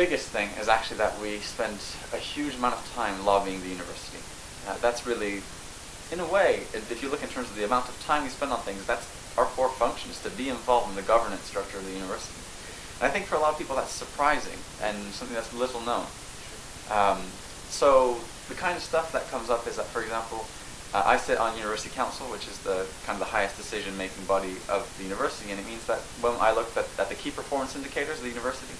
biggest thing is actually that we spend a huge amount of time lobbying the university. That's really, in a way, if you look in terms of the amount of time we spend on things, that's our core function, is to be involved in the governance structure of the university. And I think for a lot of people that's surprising and something that's little known. So the kind of stuff that comes up is that, for example, I sit on University Council, which is the kind of the highest decision-making body of the university, and it means that when I look at the key performance indicators of the university,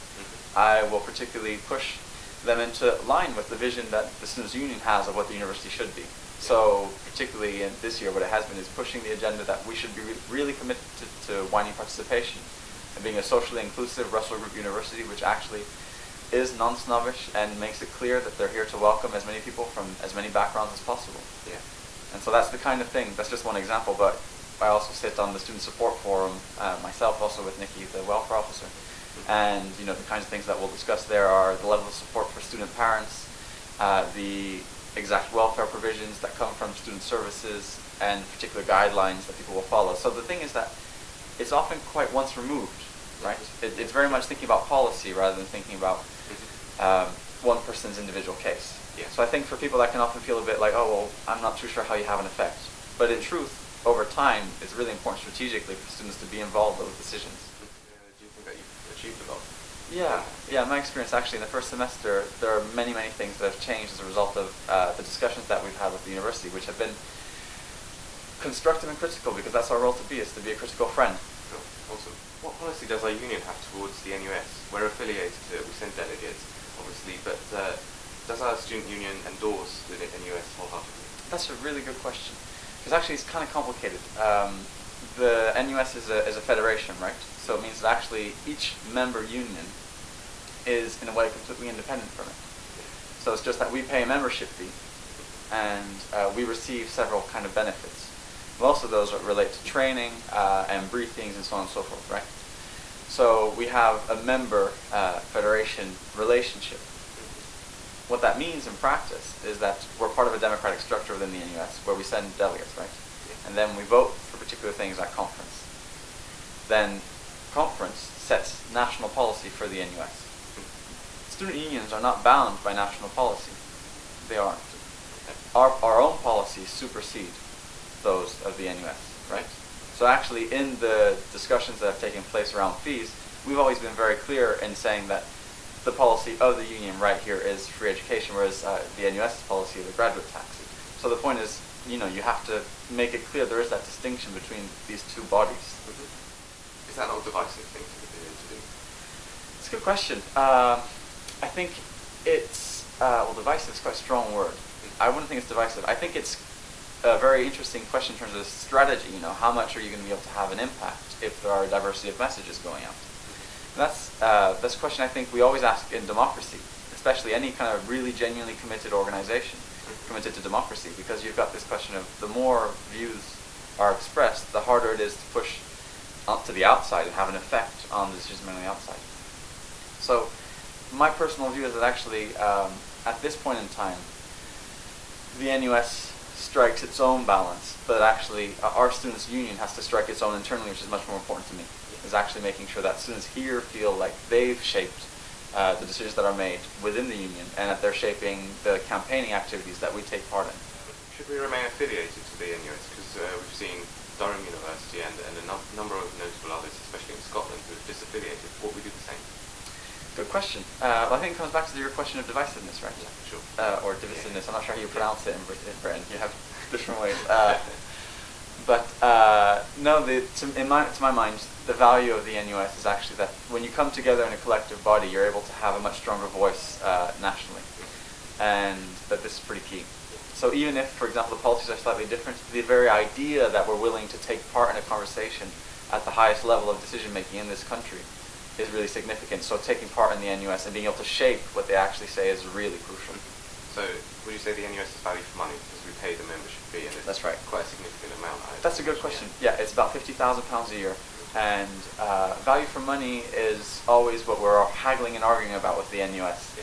I will particularly push them into line with the vision that the Students' Union has of what the university should be. So particularly in this year, what it has been is pushing the agenda that we should be really committed to widening participation and being a socially inclusive Russell Group university, which actually is non-snobbish and makes it clear that they're here to welcome as many people from as many backgrounds as possible. Yeah. And so that's the kind of thing, that's just one example, but I also sit on the Student Support Forum, myself also with Nikki, the welfare officer. And the kinds of things that we'll discuss there are the level of support for student parents, the exact welfare provisions that come from student services, and particular guidelines that people will follow. So the thing is that it's often quite once removed, right? It's very much thinking about policy rather than thinking about one person's individual case. Yeah. So I think for people that can often feel a bit like, oh, well, I'm not too sure how you have an effect. But in truth, over time, it's really important strategically for students to be involved with decisions. Do you think that you've achieved a lot? Yeah, my experience actually in the first semester, there are many things that have changed as a result of the discussions that we've had with the university, which have been constructive and critical, because that's our role to be, is to be a critical friend. Sure. Awesome. What policy does our union have towards the NUS? We're affiliated to it, we send delegates, obviously, but does our student union endorse the NUS wholeheartedly? That's a really good question, because actually it's kind of complicated. The NUS is a federation, right? So it means that actually each member union is in a way completely independent from it. So it's just that we pay a membership fee, and we receive several kind of benefits. Most of those relate to training and briefings and so on and so forth, right? So we have a member federation relationship. What that means in practice is that we're part of a democratic structure within the NUS where we send delegates, right? And then we vote for particular things at conference. Then conference sets national policy for the NUS. Student unions are not bound by national policy. They aren't. Our own policies supersede those of the NUS, right? So actually in the discussions that have taken place around fees, we've always been very clear in saying that the policy of the union right here is free education, whereas the NUS's policy is a graduate tax. So the point is, you have to make it clear there is that distinction between these two bodies. Is that not a divisive thing to do? It's a good question. I think it's, divisive is quite a strong word. I wouldn't think it's divisive. I think it's a very interesting question in terms of strategy. How much are you going to be able to have an impact if there are a diversity of messages going out? And that's a question I think we always ask in democracy, especially any kind of really genuinely committed organization committed to democracy, because you've got this question of the more views are expressed, the harder it is to push up to the outside and have an effect on the decision on the outside. So my personal view is that actually at this point in time, the NUS strikes its own balance, but actually our students' union has to strike its own internally, which is much more important to me, is actually making sure that students here feel like they've shaped the decisions that are made within the union, and that they're shaping the campaigning activities that we take part in. Should we remain affiliated to the NUS? Because we've seen Durham University and a number of notable others, especially in Scotland, who have disaffiliated. Ought we do the same? Good question. I think it comes back to your question of divisiveness, right? Yeah, sure. Or divisiveness. I'm not sure how you pronounce it in Britain. You have different ways. No, to my mind, the value of the NUS is actually that when you come together in a collective body, you're able to have a much stronger voice nationally, and that this is pretty key. So even if, for example, the policies are slightly different, the very idea that we're willing to take part in a conversation at the highest level of decision making in this country is really significant. So taking part in the NUS and being able to shape what they actually say is really crucial. So would you say the NUS is value for money, because we pay the membership fee, and it's That's right. quite a significant amount? That's a good question. Yeah, it's about £50,000 a year. And value for money is always what we're haggling and arguing about with the NUS.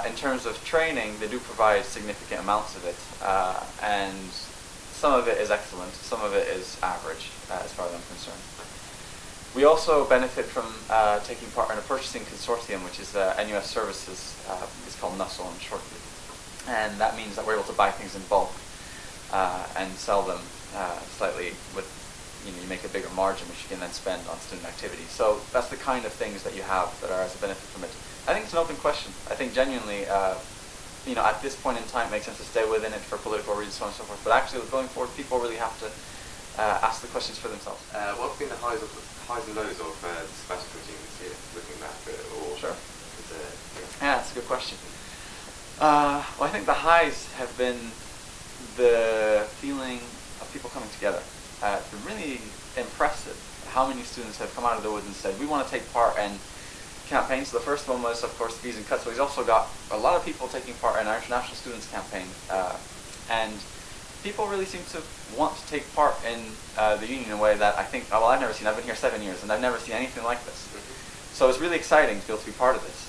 In terms of training, they do provide significant amounts of it, and some of it is excellent, some of it is average, as far as I'm concerned. We also benefit from taking part in a purchasing consortium, which is NUS Services. It's called NUSL in shortly. And that means that we're able to buy things in bulk and sell them slightly with, you make a bigger margin, which you can then spend on student activities. So that's the kind of things that you have that are as a benefit from it. I think it's an open question. I think genuinely, at this point in time, it makes sense to stay within it for political reasons, so on and so forth. But actually, going forward, people really have to ask the questions for themselves. What have been the highs and lows of the sabbatical regime this year, looking back at it? Or sure. Yeah, that's a good question. Well, I think the highs have been the feeling of people coming together. It's been really impressive how many students have come out of the woods and said, we want to take part in campaigns. So the first one was, of course, the Fees and Cuts, but he's also got a lot of people taking part in our International Students campaign. And people really seem to want to take part in the union in a way that I think, I've never seen. I've been here 7 years, and I've never seen anything like this. So it's really exciting to be able to be part of this.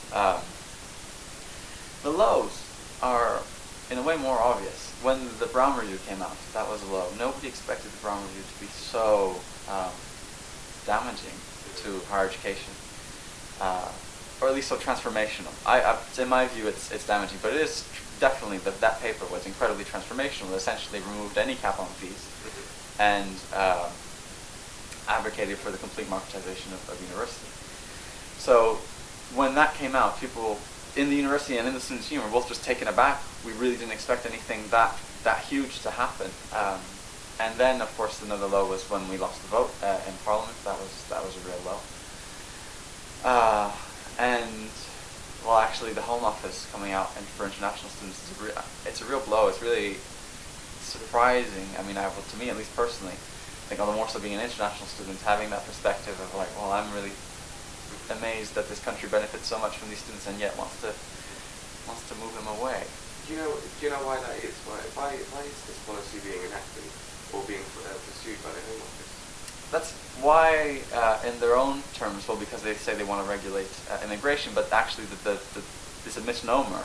The lows are, in a way, more obvious. When the Brown Review came out, that was a low. Nobody expected the Brown Review to be so damaging to higher education, or at least so transformational. In my view, it's damaging, but it is definitely that paper was incredibly transformational. It essentially removed any cap on fees and advocated for the complete marketization of university. So when that came out, people in the university and in the students' union were both just taken aback. We really didn't expect anything that huge to happen. And then, of course, another low was when we lost the vote in Parliament. That was a real low. And well, actually, the Home Office coming out and for international students it's a real blow. It's really surprising. I mean, to me, at least personally, I think all the more so being an international student, having that perspective of like, well, I'm really amazed that this country benefits so much from these students and yet wants to move them away. Do you know why that is? Why is this policy being enacted or being pursued by the Home Office? That's why, in their own terms, well, because they say they want to regulate immigration, but actually it's a misnomer.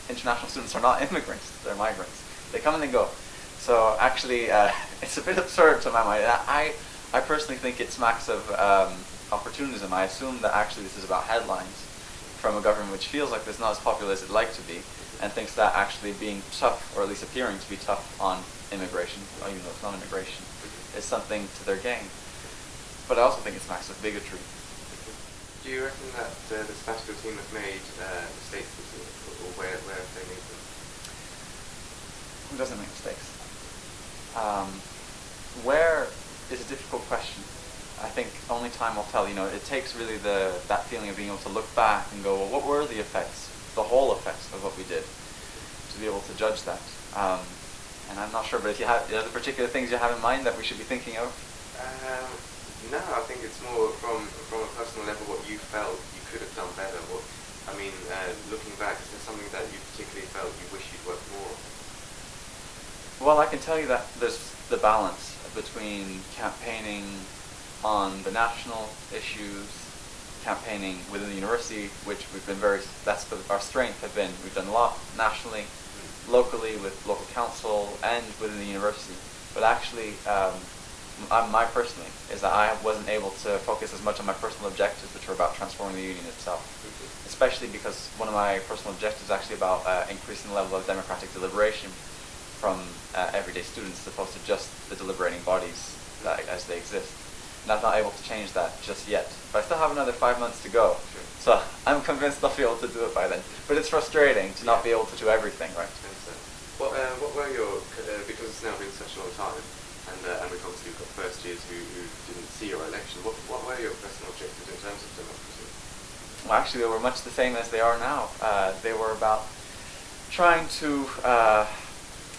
International students are not immigrants; they're migrants. They come and they go. So actually, it's a bit absurd to my mind. I personally think it smacks of opportunism. I assume that actually this is about headlines from a government which feels like it's not as popular as it'd like to be, and thinks that actually being tough, or at least appearing to be tough on immigration, even though it's not immigration, is something to their gain. But I also think it smacks of bigotry. Do you reckon that the sabbatical team have made mistakes, or where have they made them? Who doesn't make mistakes? Where is a difficult question. I think only time will tell. It takes really that feeling of being able to look back and go, well, what were the effects, the whole effects of what we did, to be able to judge that. And I'm not sure, but if you have other particular things you have in mind that we should be thinking of? No, I think it's more from a personal level what you felt you could have done better. Looking back, is there something that you particularly felt you wish you'd worked more on? Well, I can tell you that there's the balance between campaigning on the national issues, campaigning within the university, which that's our strength have been. We've done a lot nationally, locally with local council, and within the university. But actually, personally, is that I wasn't able to focus as much on my personal objectives, which were about transforming the union itself. Especially because one of my personal objectives is actually about increasing the level of democratic deliberation from everyday students, as opposed to just the deliberating bodies as they exist. And I'm not able to change that just yet. But I still have another 5 months to go. Sure. So I'm convinced I'll be able to do it by then. But it's frustrating to not be able to do everything, right? What were your, because it's now been such a long time, and we've obviously got first years who didn't see your election, what were your personal objectives in terms of democracy? Well, actually, they were much the same as they are now. They were about trying to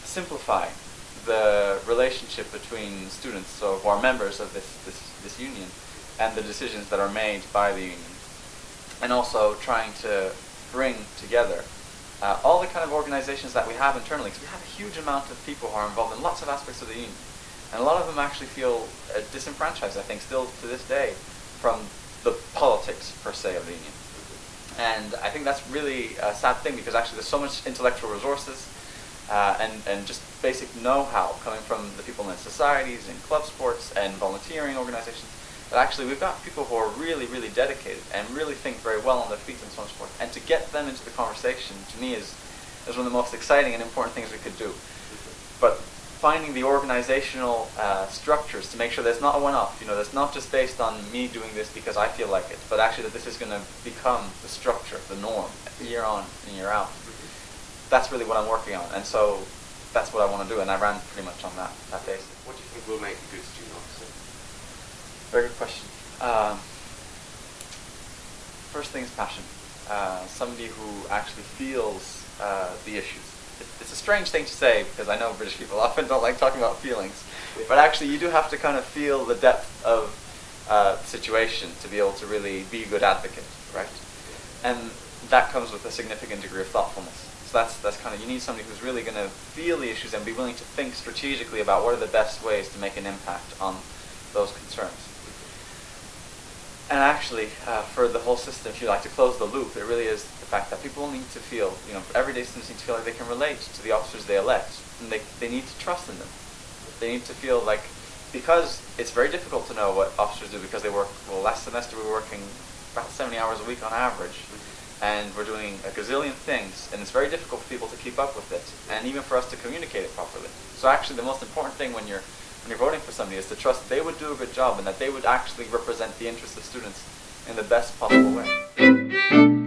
simplify the relationship between students, so who are members of this union, and the decisions that are made by the union. And also trying to bring together all the kind of organizations that we have internally, because we have a huge amount of people who are involved in lots of aspects of the union. And a lot of them actually feel disenfranchised, I think, still to this day, from the politics, per se, of the union. And I think that's really a sad thing, because actually there's so much intellectual resources and just basic know-how coming from the people in societies, in club sports, and volunteering organizations. But actually, we've got people who are really, really dedicated and really think very well on their feet and so on and so forth. And to get them into the conversation, to me, is one of the most exciting and important things we could do. But finding the organizational structures to make sure that it's not a one-off, that's not just based on me doing this because I feel like it, but actually that this is going to become the structure, the norm, year on and year out. That's really what I'm working on, and so that's what I want to do, and I ran pretty much on that basis. What do you think will make a good student officer? Very good question. First thing is passion. Somebody who actually feels the issues. It's a strange thing to say because I know British people often don't like talking about feelings, but actually you do have to kind of feel the depth of the situation to be able to really be a good advocate, right? And that comes with a significant degree of thoughtfulness. So that's kind of, you need somebody who's really going to feel the issues and be willing to think strategically about what are the best ways to make an impact on those concerns. And actually, for the whole system, if you like to close the loop, it really is the fact that people need to feel, everyday students need to feel like they can relate to the officers they elect, and they need to trust in them. They need to feel like, because it's very difficult to know what officers do because they work, last semester we were working about 70 hours a week on average, and we're doing a gazillion things, and it's very difficult for people to keep up with it, and even for us to communicate it properly. So actually the most important thing when you're voting for somebody is to trust that they would do a good job and that they would actually represent the interests of students in the best possible way.